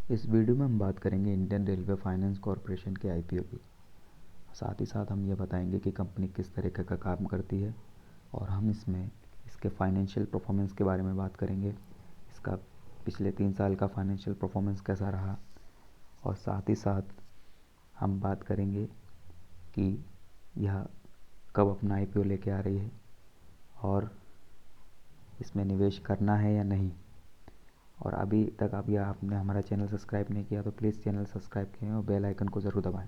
इस वीडियो में हम बात करेंगे इंडियन रेलवे फाइनेंस कॉरपोरेशन के आईपीओ की। साथ ही साथ हम ये बताएंगे कि कंपनी किस तरीके का काम करती है और हम इसमें इसके फाइनेंशियल परफॉर्मेंस के बारे में बात करेंगे। इसका पिछले 3 साल का फाइनेंशियल परफॉर्मेंस कैसा रहा और साथ ही साथ हम बात करेंगे कि यह कब अपना आईपीओ लेके आ रही है और इसमें निवेश करना है या नहीं। और अभी तक आपने हमारा चैनल सब्सक्राइब नहीं किया तो प्लीज़ चैनल सब्सक्राइब करें और बेल आइकन को ज़रूर दबाएं।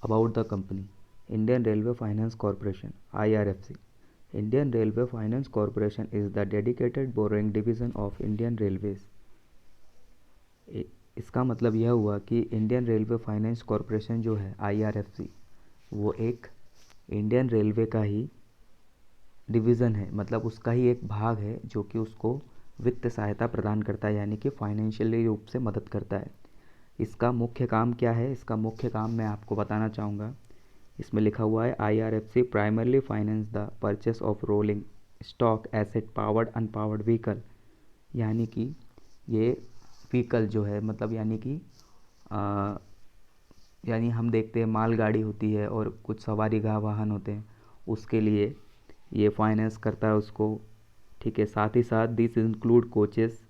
About the company, Indian railway finance corporation IRFC। Indian railway finance corporation is the dedicated borrowing division of Indian railways. इसका मतलब यह हुआ कि इंडियन रेलवे फाइनेंस कॉरपोरेशन जो है IRFC, वो एक इंडियन रेलवे का ही डिवीज़न है, मतलब उसका ही एक भाग है जो कि उसको वित्त सहायता प्रदान करता है, यानी कि फाइनेंशियली रूप से मदद करता है। इसका मुख्य काम क्या है? इसका मुख्य काम मैं आपको बताना चाहूँगा। इसमें लिखा हुआ है IRFC primarily finance the purchase of rolling stock asset powered unpowered vehicle, यानी कि ये व्हीकल जो है, मतलब यानी हम देखते हैं मालगाड़ी होती है और कुछ सवारी का वाहन होते हैं, उसके लिए ये फाइनेंस करता है उसको। ठीक है, साथ ही साथ दिस इंक्लूड कोचेस,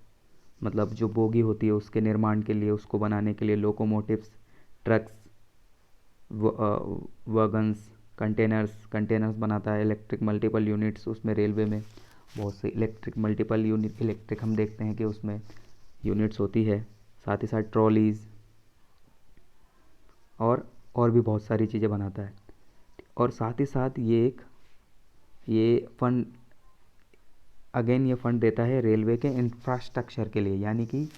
मतलब जो बोगी होती है उसके निर्माण के लिए, उसको बनाने के लिए लोकोमोटिव्स, ट्रक्स, वगन्स, कंटेनर्स बनाता है। इलेक्ट्रिक मल्टीपल यूनिट्स, उसमें रेलवे में बहुत से इलेक्ट्रिक मल्टीपल यूनिट, इलेक्ट्रिक हम देखते हैं कि उसमें यूनिट्स होती है। साथ ही साथ ट्रॉलीज़ और भी बहुत सारी चीज़ें बनाता है। और साथ ही साथ ये फंड ये फंड देता है रेलवे के इंफ्रास्ट्रक्चर के लिए, यानी कि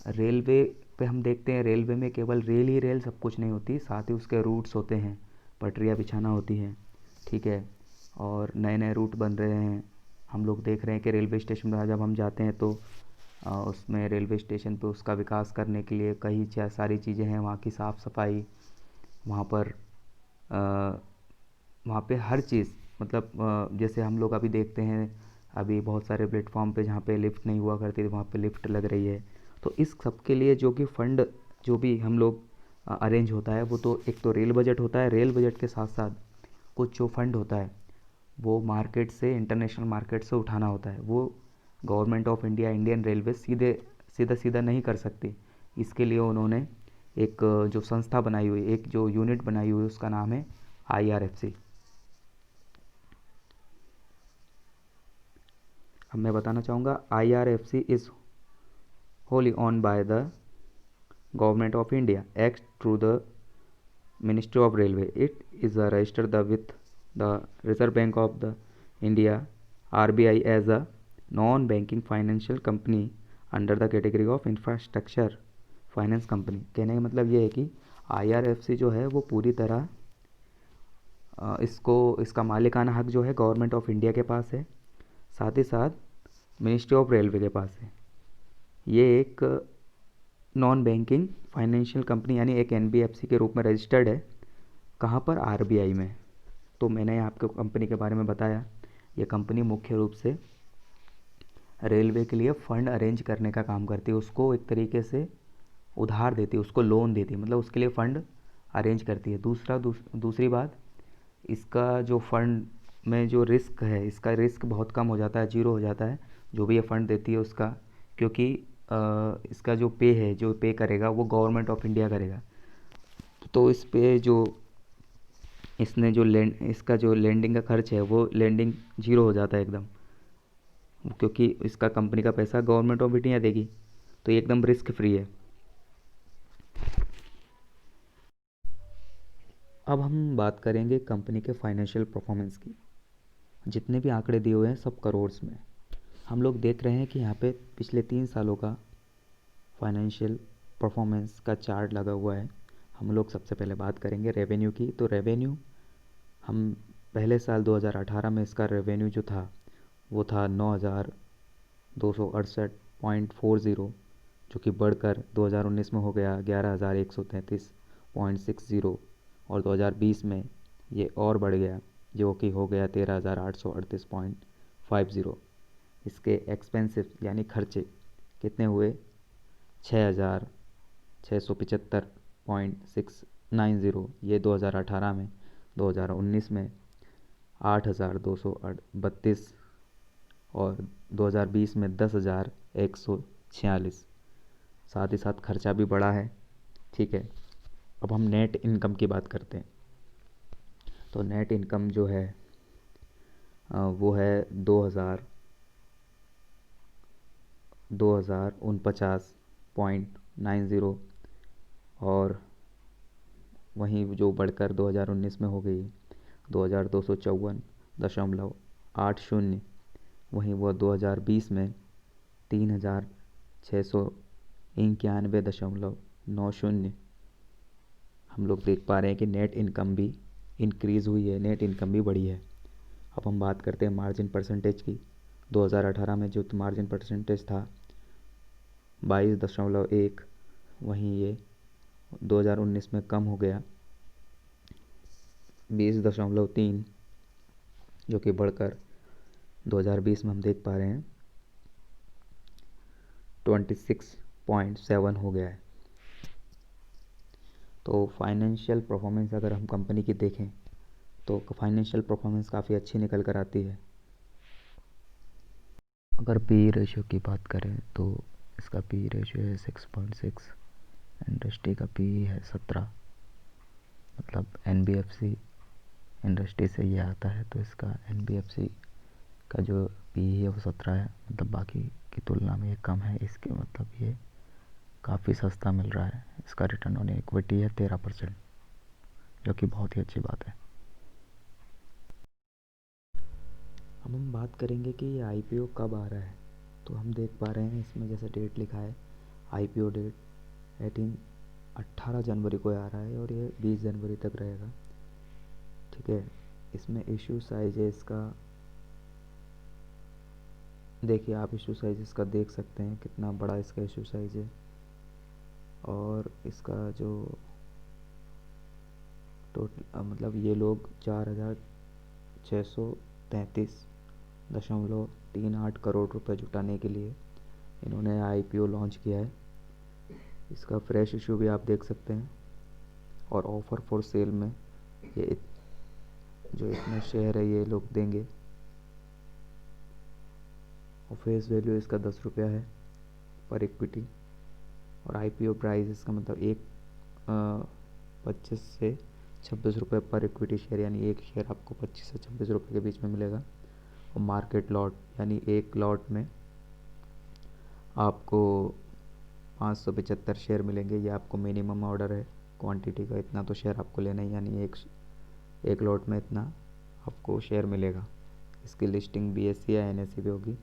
रेलवे पे हम देखते हैं रेलवे में केवल रेल ही रेल सब कुछ नहीं होती, साथ ही उसके रूट्स होते हैं, पटरियाँ बिछाना होती हैं। ठीक है, और नए नए रूट बन रहे हैं। हम लोग देख रहे हैं कि रेलवे स्टेशन पर जब हम जाते हैं तो उसमें रेलवे स्टेशन पे उसका विकास करने के लिए कई सारी चीज़ें हैं। वहाँ की साफ़ सफाई, वहाँ पर वहाँ पे हर चीज़, मतलब जैसे हम लोग अभी देखते हैं, अभी बहुत सारे प्लेटफॉर्म पे जहाँ पे लिफ्ट नहीं हुआ करती थी वहाँ पे लिफ्ट लग रही है। तो इस सब के लिए जो कि फंड जो भी हम लोग अरेंज होता है, वो तो एक तो रेल बजट होता है, रेल बजट के साथ साथ कुछ जो फंड होता है वो मार्केट से, इंटरनेशनल मार्केट से उठाना होता है। वो government of India, Indian railway सीधा नहीं कर सकती। इसके लिए उन्होंने एक जो संस्था बनाई हुई, एक जो यूनिट बनाई हुई, उसका नाम है IRFC। अब मैं बताना चाहूँगा IRFC is wholly owned by the Government of India, acts through the Ministry of Railway. It is registered with the Reserve Bank of the India RBI as a non-banking financial company under the category of infrastructure finance company. कहने का मतलब ये है कि IRFC जो है वो पूरी तरह इसका मालिकाना हक जो है गवर्नमेंट ऑफ इंडिया के पास है, साथ ही साथ मिनिस्ट्री ऑफ रेलवे के पास है। ये एक नॉन बैंकिंग फाइनेंशियल कंपनी यानी एक NBFC के रूप में रजिस्टर्ड है। कहाँ पर? RBI में। तो मैंने आपको कंपनी के बारे में बताया। ये कंपनी मुख्य रूप से रेलवे के लिए फ़ंड अरेंज करने का काम करती है, उसको एक तरीके से उधार देती है, उसको लोन देती है, मतलब उसके लिए फ़ंड अरेंज करती है। दूसरी बात, इसका जो फंड में जो रिस्क है, इसका रिस्क बहुत कम हो जाता है, जीरो हो जाता है जो भी ये फ़ंड देती है उसका, क्योंकि इसका जो पे करेगा वो गवर्नमेंट ऑफ इंडिया करेगा। तो इस पे जो इसका जो लैंडिंग का खर्च है वो लैंडिंग जीरो हो जाता है एकदम, क्योंकि इसका कंपनी का पैसा गवर्नमेंट ऑफ इंडिया देगी, तो ये एकदम रिस्क फ्री है। अब हम बात करेंगे कंपनी के फाइनेंशियल परफॉर्मेंस की। जितने भी आंकड़े दिए हुए हैं सब करोड़्स में। हम लोग देख रहे हैं कि यहाँ पे पिछले 3 सालों का फाइनेंशियल परफॉर्मेंस का चार्ट लगा हुआ है। हम लोग सबसे पहले बात करेंगे रेवेन्यू की। तो रेवेन्यू, हम पहले साल 2018 में इसका रेवेन्यू जो था वो था 9,268.40, जो कि बढ़कर 2019 में हो गया 11,133.60, और 2020 में ये और बढ़ गया जो कि हो गया 13,838.50। इसके एक्सपेंसिव यानी खर्चे कितने हुए? 6,675.690 ये 2018 में। 2019 में 8,232 और 2020 में 10,146। साथ ही साथ खर्चा भी बढ़ा है। ठीक है, अब हम नेट इनकम की बात करते हैं। तो नेट इनकम जो है वो है 2,049.90 और वहीं जो बढ़कर 2019 में हो गई 2,254.80। वहीं वो 2020 में 3,691.90। हम लोग देख पा रहे हैं कि नेट इनकम भी इंक्रीज़ हुई है, नेट इनकम भी बढ़ी है। अब हम बात करते हैं मार्जिन परसेंटेज की। 2018 में जो मार्जिन परसेंटेज था 22.1, वहीं ये 2019 में कम हो गया 20.3, जो कि बढ़कर 2020 में हम देख पा रहे हैं 26.7 हो गया है। तो फाइनेंशियल परफॉर्मेंस अगर हम कंपनी की देखें तो फाइनेंशियल परफॉर्मेंस काफ़ी अच्छी निकल कर आती है। अगर पी रेशियो की बात करें तो इसका पी रेशियो है 6.6, इंडस्ट्री का पी है 17। मतलब एनबीएफसी इंडस्ट्री से ये आता है, तो इसका एनबीएफसी का जो पी है वो 17 है। मतलब बाकी की तुलना में ये कम है। इसके मतलब ये काफ़ी सस्ता मिल रहा है। इसका रिटर्न ऑन इक्विटी है 13%, जो कि बहुत ही अच्छी बात है। अब हम बात करेंगे कि ये आईपीओ कब आ रहा है। तो हम देख पा रहे हैं इसमें जैसे डेट लिखा है, आईपीओ डेट 18 जनवरी को आ रहा है और ये 20 जनवरी तक रहेगा। ठीक है, इसमें इशू साइज है इसका, देखिए आप इशू साइज इसका देख सकते हैं कितना बड़ा इसका इशू साइज है। और इसका जो टोटल मतलब ये लोग 4,633.38 करोड़ रुपए जुटाने के लिए इन्होंने आईपीओ लॉन्च किया है। इसका फ्रेश इशू भी आप देख सकते हैं। और ऑफ़र फॉर सेल में ये जो इतने शेयर है ये लोग देंगे। और फेस वैल्यू इसका 10 रुपया है पर इक्विटी। और आईपीओ प्राइस इसका मतलब 25 से 26 रुपये पर इक्विटी शेयर, यानी एक शेयर आपको 25 से 26 रुपये के बीच में मिलेगा। और मार्केट लॉट यानी एक लॉट में आपको 575 शेयर मिलेंगे। ये आपको मिनिमम ऑर्डर है क्वांटिटी का, इतना तो शेयर आपको लेना ही, यानी एक लॉट में इतना आपको शेयर मिलेगा। इसकी लिस्टिंग बीएसई या एनएसई पे होगी।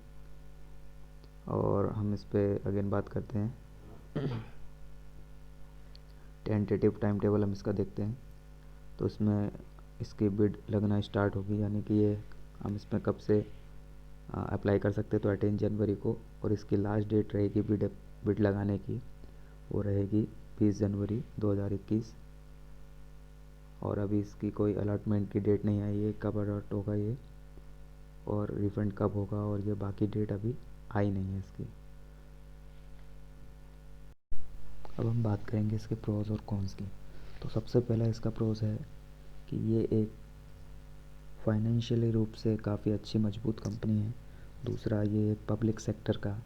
और हम इस पर अगेन बात करते हैं। टेंटेटिव टाइम टेबल हम इसका देखते हैं। तो इसमें इसकी बिड लगना स्टार्ट होगी, यानी कि ये हम इसमें कब से अप्लाई कर सकते हैं तो 18 जनवरी को। और इसकी लास्ट डेट रहेगी बिड लगाने की, वो रहेगी 20 जनवरी 2021। और अभी इसकी कोई अलॉटमेंट की डेट नहीं आई है, कब अलॉट होगा ये और रिफंड कब होगा, और ये बाकी डेट अभी आई नहीं है इसकी। अब हम बात करेंगे इसके प्रोज और कॉन्स की। तो सबसे पहला इसका प्रोज है कि ये एक फाइनेंशियली रूप से काफ़ी अच्छी मजबूत कंपनी है। दूसरा, ये एक पब्लिक सेक्टर का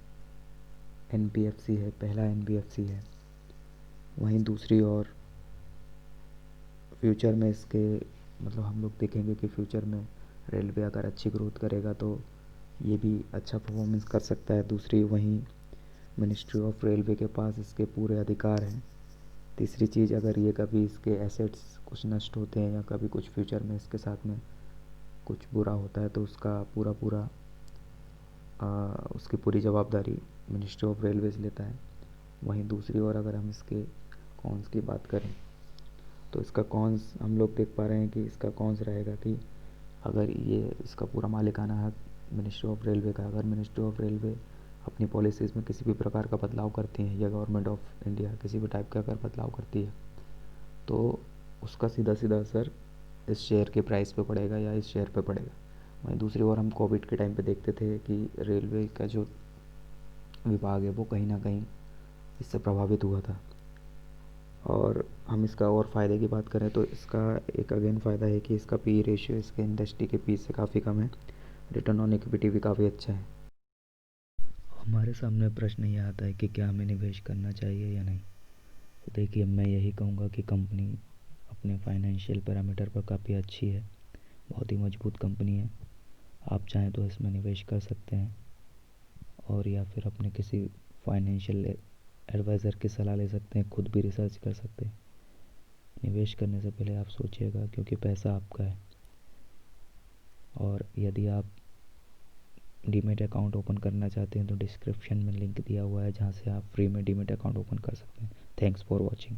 एनबीएफसी है, पहला एनबीएफसी है। वहीं दूसरी ओर फ्यूचर में इसके मतलब हम लोग देखेंगे कि फ्यूचर में रेलवे अगर अच्छी ग्रोथ करेगा तो ये भी अच्छा परफॉर्मेंस कर सकता है। दूसरी, वहीं मिनिस्ट्री ऑफ रेलवे के पास इसके पूरे अधिकार हैं। तीसरी चीज़, अगर ये कभी इसके एसेट्स कुछ नष्ट होते हैं या कभी कुछ फ्यूचर में इसके साथ में कुछ बुरा होता है तो उसका पूरा उसकी पूरी जवाबदारी मिनिस्ट्री ऑफ रेलवेज़ लेता है। वहीं दूसरी ओर अगर हम इसके कॉन्स की बात करें तो इसका कॉन्स हम लोग देख पा रहे हैं कि इसका कॉन्स रहेगा कि अगर ये इसका पूरा मालिकाना हक मिनिस्ट्री ऑफ रेलवे का, अगर मिनिस्ट्री ऑफ रेलवे अपनी पॉलिसीज़ में किसी भी प्रकार का बदलाव करती हैं या गवर्नमेंट ऑफ इंडिया किसी भी टाइप का अगर बदलाव करती है तो उसका सीधा सीधा असर इस शेयर के प्राइस पे पड़ेगा या इस शेयर पे पड़ेगा। वहीं दूसरी ओर हम कोविड के टाइम पे देखते थे कि रेलवे का जो विभाग है वो कहीं ना कहीं इससे प्रभावित हुआ था। और हम इसका और फ़ायदे की बात करें तो इसका एक अगेन फ़ायदा है कि इसका पी रेशियो इसके इंडस्ट्री के पी से काफ़ी कम है। रिटर्न ऑन इक्विटी भी काफ़ी अच्छा है। हमारे सामने प्रश्न ये आता है कि क्या हमें निवेश करना चाहिए या नहीं। तो देखिए, मैं यही कहूँगा कि कंपनी अपने फाइनेंशियल पैरामीटर पर काफ़ी अच्छी है, बहुत ही मजबूत कंपनी है। आप चाहें तो इसमें निवेश कर सकते हैं, और या फिर अपने किसी फाइनेंशियल एडवाइज़र की सलाह ले सकते हैं, खुद भी रिसर्च कर सकते हैं। निवेश करने से पहले आप सोचिएगा, क्योंकि पैसा आपका है। और यदि आप डीमेट अकाउंट ओपन करना चाहते हैं तो डिस्क्रिप्शन में लिंक दिया हुआ है, जहाँ से आप फ्री में डीमेट अकाउंट ओपन कर सकते हैं। Thanks for watching.